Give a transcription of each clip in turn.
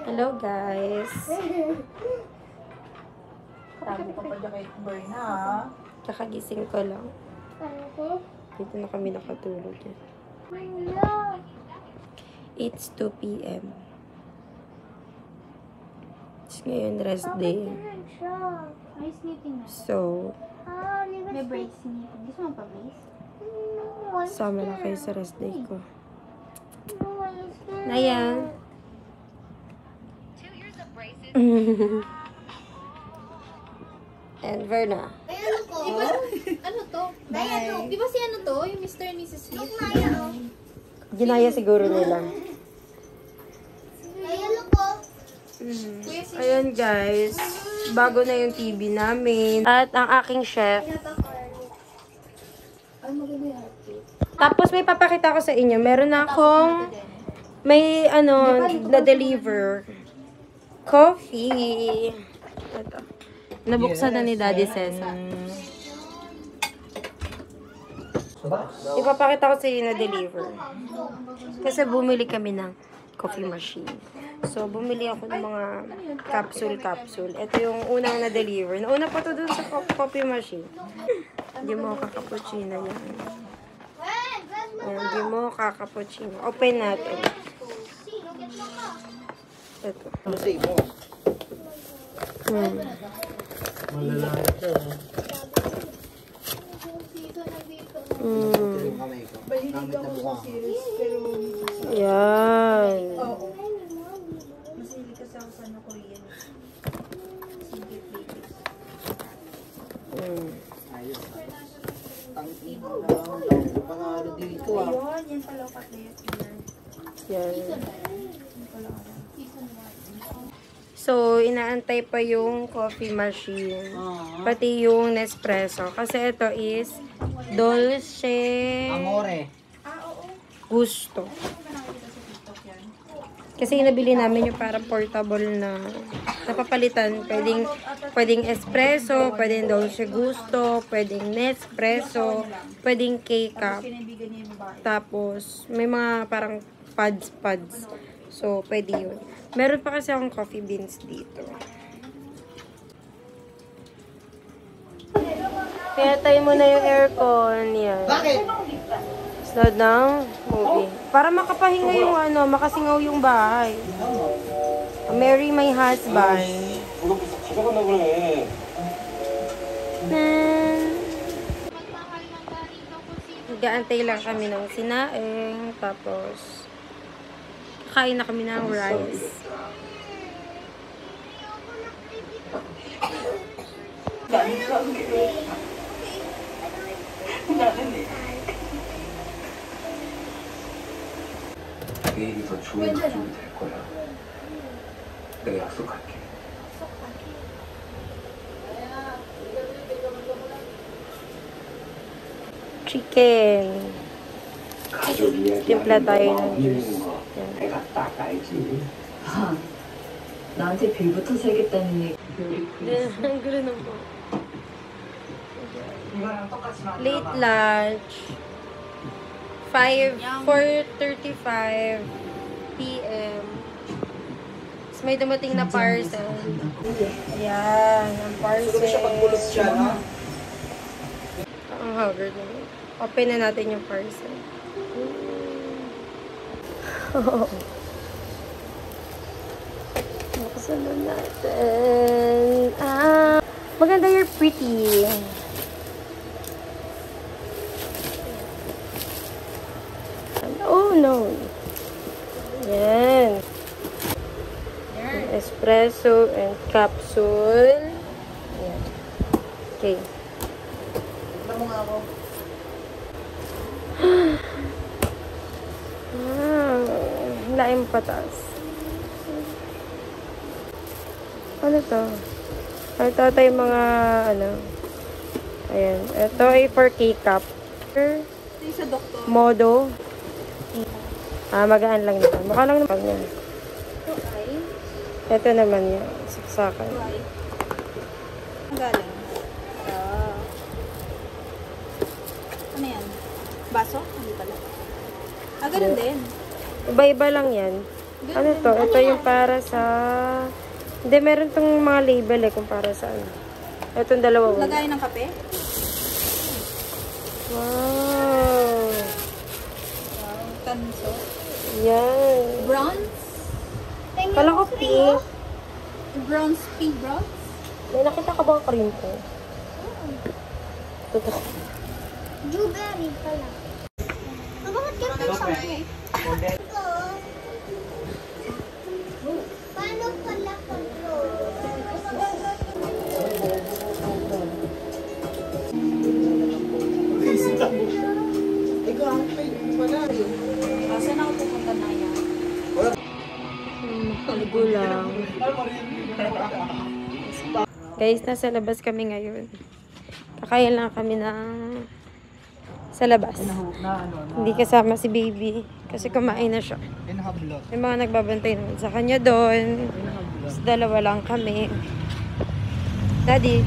Hello guys. Tago ka pa dyan kay Berna, ha? Kakagising ko lang. Dito na kami nakatulog yan. It's 2 p.m. It's ngayon rest day. Ay, sleeping na. So, May break sleeping. Gusto mo pa break? sama na kayo sa rest day ko. Naya. And Verna. Ay, ano ko? Ano to? Bye. Di ba si ano to? Yung Mr. and Mrs. Smith? Ginaya siguro nila. Ayan guys. Bago na yung TV namin. At ang aking chef. Tapos may papakita ko sa inyo. Meron na akong may na-deliver. Coffee. Ito. Nabuksan na ni Daddy Cesar. Ipapakita ko sa inyo na-deliver. Kasi bumili kami ng coffee machine. So, bumili ako ng mga capsule. Ito yung unang na-deliver. Nauna pa to dun sa coffee machine. Hindi mo kakapuchino yan. Ayan, hindi mo kakapuchino. Open natin. Ito. Malalaki ito. Mahilig ako sa series, pero... Yan. Oo. Mahilig kasi ako sa Korean. Sige, baby. Ayos. Ang ino lang. Panalo dito ah. Ayun, yan pala katlet. Yan. So, inaantay pa yung coffee machine. Pati yung Nespresso. Kasi ito is Dolce Amore. Gusto. Kasi nabili namin yung parang portable na napapalitan. Pwedeng espresso, pwedeng Dolce Gusto, pwedeng Nespresso, pwedeng K-Cup. Tapos, may mga parang pads. So, pwede yun. Meron pa kasi akong coffee beans dito. Kaya tayo mo na yung aircon. Yan. Bakit? Start ng movie. Para makapahinga yung makasingaw yung bahay. Marry my husband. Nag-aantay lang kami ng sinaing. Tapos, kain na kami ng rice. 내일이 더 좋은 가족이 될 거야. 내가 약속할게. Chicken. 가족 이야기 Timpla tayo ng 마음이 juice. 있는 거 내가 딱 알지. 아, 나한테 빌부터 세겠다는 얘기. Ang gulo ng po. 이거랑 똑같이 만들어. Late lunch. 4:35 p.m. Tapos may dumating na parcel. Ayan, ang parcel. Ang haggard naman. Open na natin yung parcel. Buksan na natin. Maganda, you're pretty. Oh, no. Yan. Espresso and capsule. Yan. Okay. Tignan mo nga ako. Laing patas. Ano to? Ito tayo mga, ayan. Ito ay for K-Cup. Sa doktor. Modo. Magaan lang naman. Mukha lang naman yan. Ito naman yan. Saksakan. Ang galing. Ano yan? Baso? Hindi pala. Ganun din. Iba-iba lang yan. Ano to? Ito yung para sa... Hindi, meron tong mga label eh kung para sa ano. Itong dalawa. Lagay ng kape? Wow! Tanso. Yan. Bronze? Kala ko pink. Bronze, pink bronze? May nakita ka ba ang cream ko? Totoo. Blueberry pala. Bakit ganito sa akin? Paano pala control? Saan ako pupunta na yan? Kalbo lang. Guys, nasa labas kami ngayon. Kakain lang kami ng sa labas. Hindi kasama si baby kasi kumain na siya. May mga nagbabantay naman sa kanya doon. Tapos dalawa lang kami. Daddy.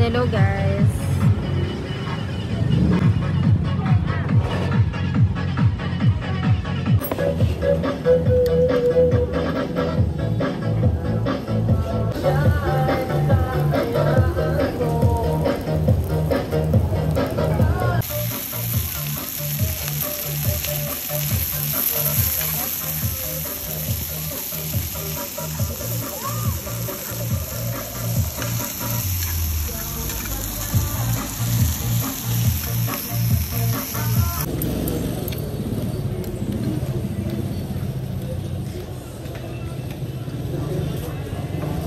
Hello guys.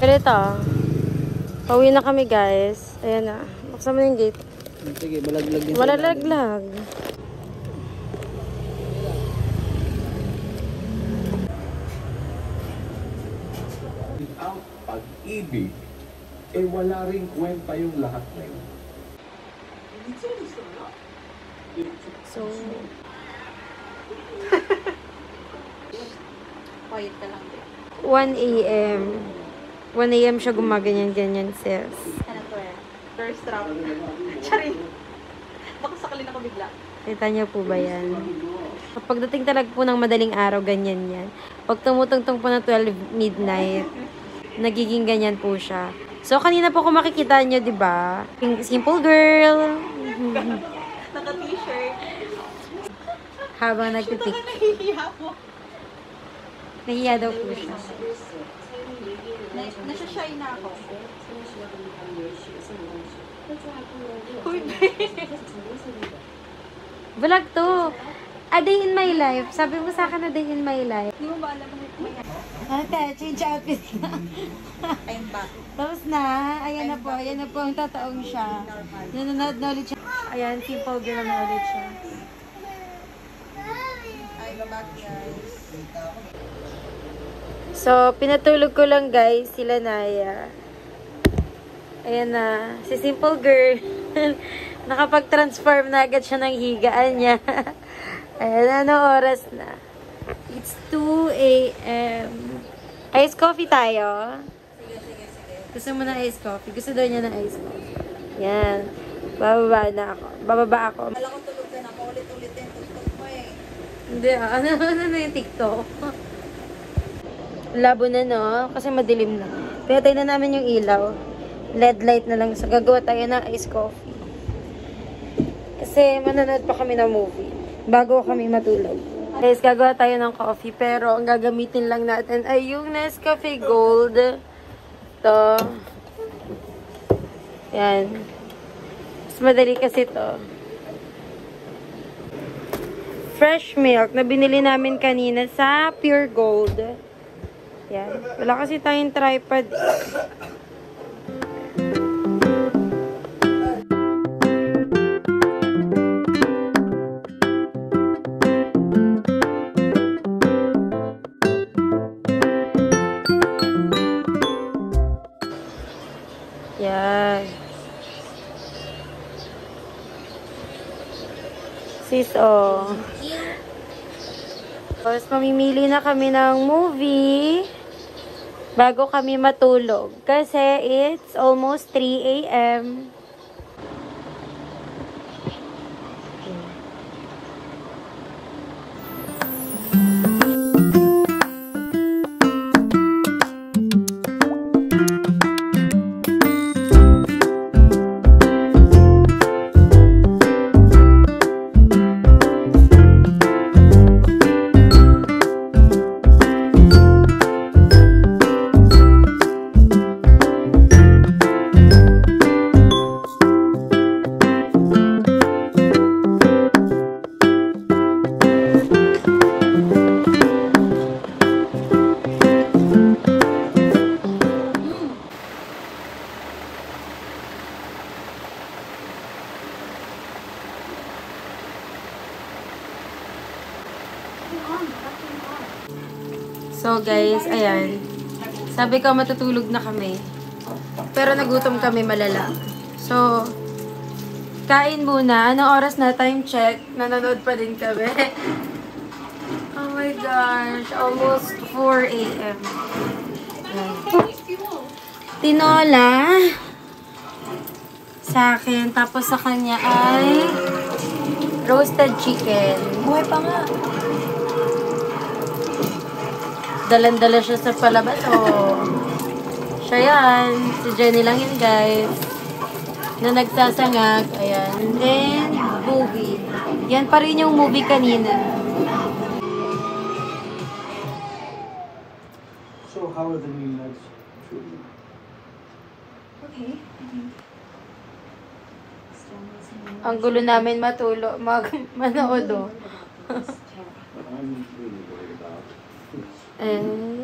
Pero ito, pauwi na kami guys. Ayan na. Buksan mo yung gate. Sige, malaglag din. Malalaglag. Without pag-ibig, eh wala rin kwenta yung lahat na yun. So, Quiet ka lang din. 1 a.m. 1 a.m. siya gumaganyan-ganyan, sis. Ano to eh? First round. Charing. Baka sakalin ako bigla. Kita niyo po ba yan? Kapag dating talaga po ng madaling araw, ganyan yan. Pag tumutungtong po ng 12 midnight, nagiging ganyan po siya. So, kanina po kung makikita niyo, di ba? Simple girl. Naka-t-shirt. Habang nagtitik. Nahihiya mo. Nahiya daw po siya. Nasa-shy na ako. Vlog to. A day in my life. Sabi mo sa akin, a day in my life. Hindi mo ba alam may Ate, change outfit na. time pa? Tapos na. Ayan na po. Ayan na po ang tataong siya. Nanonood na ulit siya. Ayan, simple girl na ulit siya. Ay, babak guys. So, pinatulog ko lang guys, sila Naya. Ayan na, si Simple Girl. Nakapag-transform na agad siya ng higaan niya. Ayan, ano oras na? It's 2 a.m. Ice coffee tayo. Sige. Gusto mo na ice coffee? Gusto daw niya ng ice coffee. Yan. Bababa na ako. Bababa ako. Alam ko tulog ka na. Paulit-ulit yung tuktok mo eh. Hindi ano na yung TikTok? Labo na, no? Kasi madilim na. Pinatay na namin yung ilaw. LED light na lang. So, gagawa tayo ng ice coffee. Kasi manonood pa kami ng movie. Bago kami matulog. Guys, gagawa tayo ng coffee. Pero, ang gagamitin lang natin ay yung Nescafe Gold. Ito. Yan. Mas madali kasi ito. Fresh milk na binili namin kanina sa Pure Gold. Yan. Wala kasi tayong tripod. oh. Tapos, mamimili na kami ng movie bago kami matulog. Kasi it's almost 3 a.m. So guys, ayan. Sabi ko matutulog na kami. Pero nagutom kami malala. So, kain muna. Anong oras na? Time check. Nanonood pa din kami. Oh my gosh. Almost 4 a.m. Tinola. Sa akin. Tapos sa kanya ay roasted chicken. Buhay pa nga. Dalan-dala siya sa palabas. Oh. Siya yan. Si Jenny lang yun, guys. Na nagsasangag. Ayan. And then, movie. Yan pa rin yung movie kanina. So, how are the new nuts? Okay. Ang gulo namin manood, oh. But I'm really worried about And